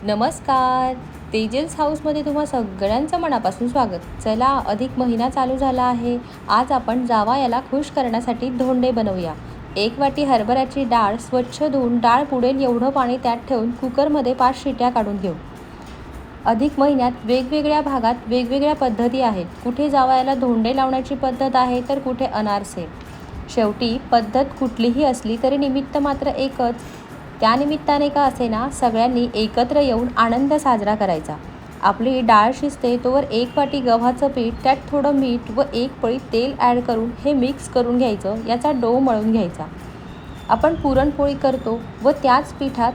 नमस्कार. तेजस हाऊसमध्ये तुम्हा सगळ्यांचं मनापासून स्वागत. चला, अधिक महिना चालू झाला आहे. आज आपण जावयाला खुश करण्यासाठी धोंडे बनवूया. 1 वाटी हरभऱ्याची डाळ स्वच्छ धुवून डाळ बुडेल एवढं पाणी त्यात ठेवून कुकरमध्ये 5 शिट्या काढून घेऊ. अधिक महिन्यात वेगवेगळ्या भागात वेगवेगळ्या पद्धती आहेत. कुठे जावयाला धोंडे लावण्याची पद्धत आहे तर कुठे अनारसे. शेवटी पद्धत कुठलीही असली तरी निमित्त मात्र एकच. त्या निमित्ताने का असेना सगळ्यांनी एकत्र येऊन आनंद साजरा करायचा. आपली डाळ शिजते तोवर 1 वाटी गव्हाचं पीठ, त्यात थोडं मीठ व 1 पळी तेल ॲड करून हे मिक्स करून घ्यायचं. याचा डो मळून घ्यायचा. आपण पुरणपोळी करतो व त्याच पिठात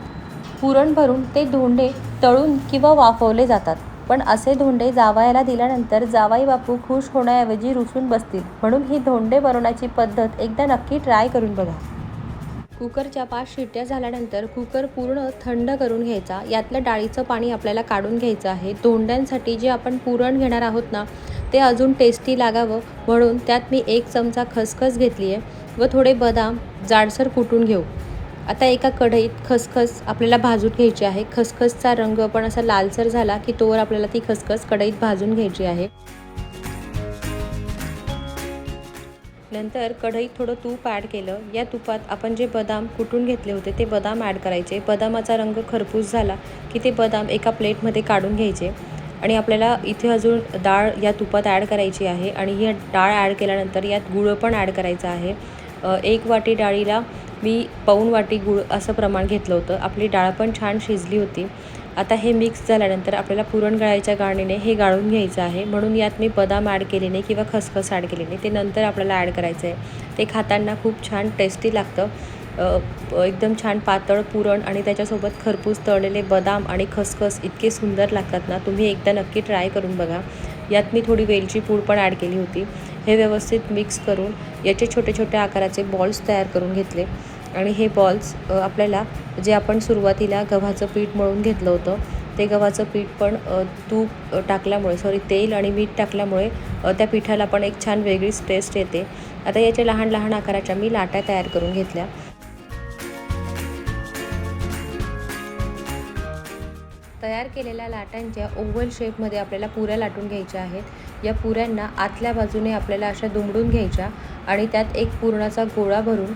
पुरण भरून ते धोंडे तळून किंवा वाफवले जातात. पण असे धोंडे जावयाला दिल्यानंतर जावई बापू खुश होण्याऐवजी रुसून बसतील. म्हणून ही धोंडे बनवण्याची पद्धत एकदा नक्की ट्राय करून बघा. कुकरच्या 5 शिट्ट्या झाल्यानंतर कुकर पूर्ण थंड करून घ्यायचा. यातलं डाळीचं पाणी आपल्याला काढून घ्यायचं आहे. धोंड्यांसाठी जे आपण पुरण घेणार आहोत ना, ते अजून टेस्टी लागावं म्हणून त्यात मी 1 चमचा खसखस घेतली आहे व थोडे बदाम जाडसर कुटून घेऊ. आता एका कढईत खसखस आपल्याला भाजून घ्यायची आहे. खसखसचा रंग पण असा लालसर झाला की तोवर आपल्याला ती खसखस कढईत भाजून घ्यायची आहे. नंतर कढईत थोडं तूप ॲड केलं. या तुपात आपण जे बदाम कुटून घेतले होते ते बदाम ॲड करायचे. बदामाचा रंग खरपूस झाला की ते बदाम एका प्लेटमध्ये काढून घ्यायचे. आणि आपल्याला इथे अजून डाळ या तुपात ॲड करायची आहे. आणि ही डाळ ॲड केल्यानंतर यात गूळ पण ॲड करायचा आहे. 1 वाटी डाळीला मी पाऊण वाटी गूळ असं प्रमाण घेतलं होतं. आपली डाळ पण छान शिजली होती. आता हे मिक्स झाल्यानंतर आपल्याला पुरण गाळायच्या गाळणीने हे गाळून घ्यायचं आहे. म्हणून यात मी बदाम ॲड केले नाही किंवा खसखस ॲड केली नाही. ते नंतर आपल्याला ॲड करायचं आहे. ते खाताना खूप छान टेस्टी लागतं. एकदम छान पातळ पुरण आणि त्याच्यासोबत खरपूस तळलेले बदाम आणि खसखस इतके सुंदर लागतात ना, तुम्ही एकदा नक्की ट्राय करून बघा. यात मी थोडी वेलची पूड पण ॲड केली होती. हे व्यवस्थित मिक्स करून याचे छोटे छोटे आकाराचे बॉल्स तयार करून घेतले. आणि हे बॉल्स आपल्याला जे आपण सुरुवातीला गव्हाचं पीठ मळून घेतलं होतं ते गव्हाचं पीठ पण तूप टाकल्यामुळे तेल आणि मीठ टाकल्यामुळे त्या पिठाला पण एक छान वेगळीच टेस्ट येते. आता याच्या लहान लहान आकाराच्या मी लाट्या तयार करून घेतल्या. तयार केलेल्या लाटांच्या ओव्हल शेपमध्ये आपल्याला पुऱ्या लाटून घ्यायच्या आहेत. या पुऱ्यांना आतल्या बाजूने आपल्याला अशा दुमडून घ्यायच्या आणि त्यात एक पुरणाचा गोळा भरून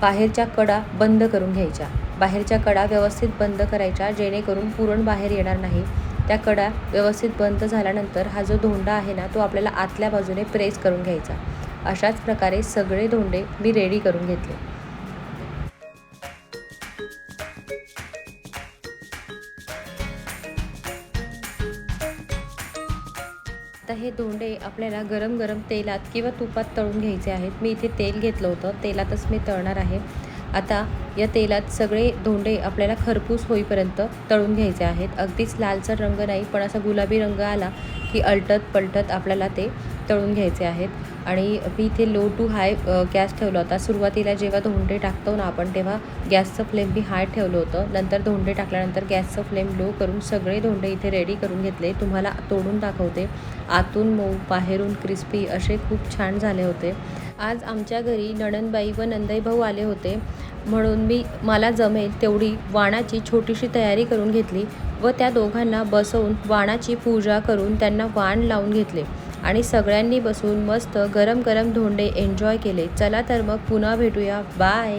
बाहेरच्या कडा बंद करून घ्यायच्या. बाहेरच्या कडा व्यवस्थित बंद करायच्या जेणेकरून पुरण बाहेर येणार नाही. त्या कडा व्यवस्थित बंद झाल्यानंतर हा जो धोंडा आहे ना, तो आपल्याला आतल्या बाजूने प्रेस करून घ्यायचा. अशाच प्रकारे सगळे धोंडे मी रेडी करून घेतले. आता हे धोंडे आपल्याला गरम गरम तेलात किंवा तुपात तळून घ्यायचे आहेत. मी इथे तेल घेतलं होतं, तेलातच मी तळणार आहे. आता या तेलात सगळे धोंडे आपल्याला खरपूस होईपर्यंत तळून घ्यायचे आहेत. अगदीच लालसर रंग नाही, पण असा गुलाबी रंग आला की अलटत पलटत आपल्याला ते तळून घ्यायचे आहेत. आणि मी इथे लो टू हाय गॅस ठेवला होता. सुरुवातीला जेव्हा धोंडे टाकतो ना आपण, तेव्हा गॅसचं फ्लेम मी हाय ठेवलं होतं. नंतर धोंडे टाकल्यानंतर गॅसचं फ्लेम लो करून सगळे धोंडे इथे रेडी करून घेतले. तुम्हाला तोडून दाखवते. आतून मऊ बाहेरून क्रिस्पी असे खूप छान झाले होते. आज आमच्या घरी नणंदबाई व नंदई भाऊ आले होते म्हणून मला जमेल तेवढी वाणाची छोटीशी तयारी करून घेतली व त्या दोघांना बसवून वाणाची पूजा करून त्यांना वाण लावून घेतले आणि सगळ्यांनी बसून मस्त गरम गरम धोंडे एन्जॉय केले. चला तर मग पुन्हा भेटूया. बाय.